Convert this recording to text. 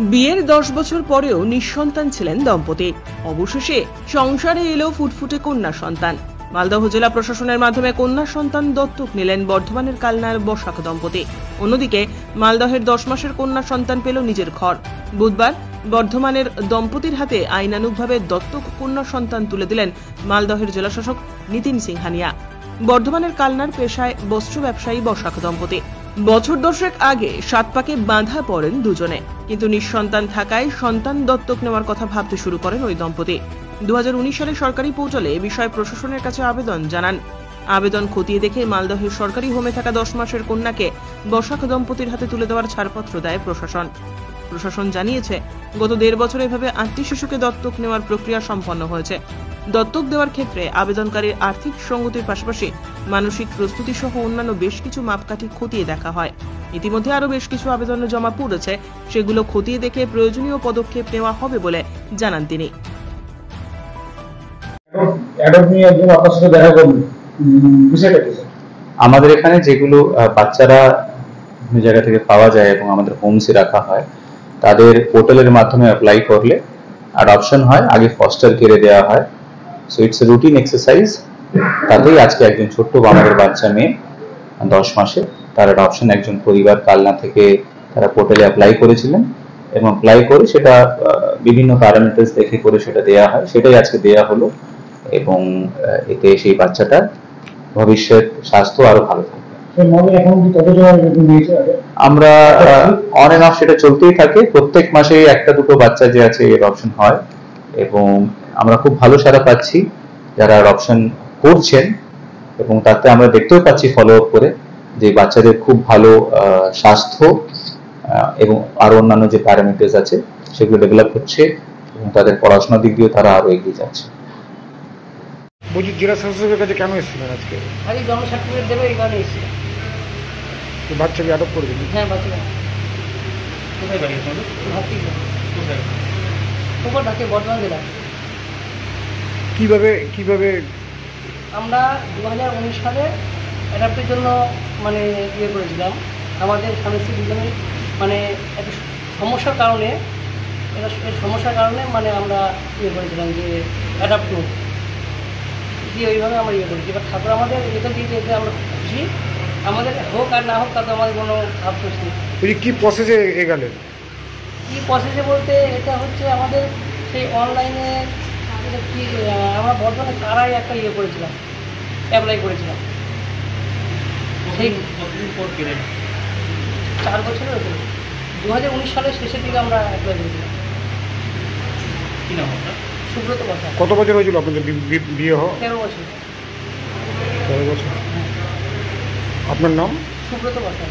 বিয়ের 10 বছর পরেও নিঃসন্তান ছিলেন দম্পতি। অবশেষে সংসারে এলো ফুটফুটে কন্যা সন্তান। মালদহ জেলা প্রশাসনের মাধ্যমে কন্যা সন্তান দত্তক নিলেন বর্ধমানের কালনার বসাক দম্পতি। অন্যদিকে মালদহের 10 মাসের কন্যা সন্তান পেল নিজের ঘর। বুধবার বর্ধমানের দম্পতির হাতে আইনানুগভাবে দত্তক কন্যা সন্তান তুলে দিলেন মালদহের জেলাশাসক নিতিন সিংহানিয়া। বর্ধমানের কালনার পেশায় বস্ত্র ব্যবসায়ী বসাক দম্পতি। বছর 10 আগে 7 পাকে বাঁধা পড়েন দুজনে, কিন্তু নিঃসন্তান থাকায় সন্তান দত্তক নেওয়ার কথা ভাবতে শুরু করেন ওই দম্পতি। 2019 সালে সরকারি পোর্টালে এ বিষয়ে প্রশাসনের কাছে আবেদন জানান। আবেদন খতিয়ে দেখে মালদহের সরকারি হোমে থাকা 10 মাসের কন্যাকে বসাক দম্পতির হাতে তুলে দেওয়ার ছাড়পত্র দেয় প্রশাসন। প্রশাসন জানিয়েছে, গত 1.5 বছর এভাবে 8টি শিশুকে দত্তক নেওয়ার প্রক্রিয়া সম্পন্ন হয়েছে। দত্তক দেওয়ার ক্ষেত্রে আবেদনকারীর আর্থিক সঙ্গতির পাশাপাশি মানসিক প্রস্তুতি সহ অন্যান্য বেশ কিছু মাপকাঠি খতিয়ে দেখা হয়। ইতিমধ্যে আরও বেশ কিছু আবেদন জমা পড়েছে, সেগুলো খতিয়ে দেখে প্রয়োজনীয় পদক্ষেপ নেওয়া হবে বলে জানান তিনি। আমাদের এখানে যেগুলো বাচ্চারা জায়গা থেকে পাওয়া যায় এবং আমাদের হোমসে রাখা হয়, তাদের পোর্টালের মাধ্যমে অ্যাপ্লাই করলে অ্যাডপশন হয়। আগে ফস্টার কেয়ারে দেওয়া হয়। So it's a routine exercise. তাতেই আজকে একজন ছোট্ট আমাদের বাচ্চা মেয়ে 10 মাসে, তার অ্যাডপশন একজন পরিবার কালনা থেকে তারা পোর্টালে অ্যাপ্লাই করেছিলেন এবং অ্যাপ্লাই করে সেটা বিভিন্ন প্যারামিটার্স দেখে করে সেটা দেওয়া হয়। সেটাই আজকে দেওয়া হলো এবং এতে সেই বাচ্চাটার ভবিষ্যৎ স্বাস্থ্য আরো ভালো থাকবে। আমরা অন এন্ড অফ সেটা চলতেই থাকে। প্রত্যেক মাসে একটা দুটো বাচ্চা যে আছে এর অপশন হয় এবং আমরা খুব ভালো সাড়া পাচ্ছি যারা অপশন করছেন এবং তাতে আমরা দেখতেও পাচ্ছি ফলো আপ করে যে বাচ্চাদের খুব ভালো স্বাস্থ্য এবং আরো অন্যান্য যে প্যারামিটার্স আছে সেগুলো ডেভেলপ হচ্ছে এবং তাদের পড়াশোনার দিক দিয়ে তারা আরো এগিয়ে যাচ্ছে। বলছি, জেলা শাসকের কাছে কেন এসেছিলেন আজকে? আজকে জন্ম সার্টিফিকেট দেবে এই কারণে এসেছিলাম। বাচ্চাকে আটক করে দিলেন? হ্যাঁ, বাচ্চাকে। কোথায় বাড়ি আপনাদের? ভাতি। কোথায়? খবর ডাকে বর্ধমান জেলা। কিভাবে আমরা 2019 সালে অ্যাডাপ্টের জন্য মানে করেছিলাম। আমাদের স্বামী স্ত্রী দুজনে মানে একটা সমস্যার কারণে মানে আমরা করেছিলাম যে অ্যাডাপ্ট করব দিয়ে ওইভাবে আমরা করেছি। এবার ঠাকুর আমাদের এটা দিয়ে যেতে আমরা খুশি। আমাদের হোক আর না হোক তাতে আমাদের কোনো আফসোস নেই। কি প্রসেসে এগোলেন? কি প্রসেসে বলতে এটা হচ্ছে আমাদের সেই অনলাইনে কি আমরা বর্তমানে তারাই একটা করেছিলাম, অ্যাপ্লাই করেছিলাম। সেই 4 বছরের ওপরে 2019 সালের শেষের দিকে আমরা অ্যাপ্লাই করেছিলাম। কি নাম আপনার? সুব্রত কথা। কত বছর হয়েছিল আপনাদের বিয়ে হওয়া? 13 বছর। 13 বছর। আপনার নাম? সুব্রত কথা।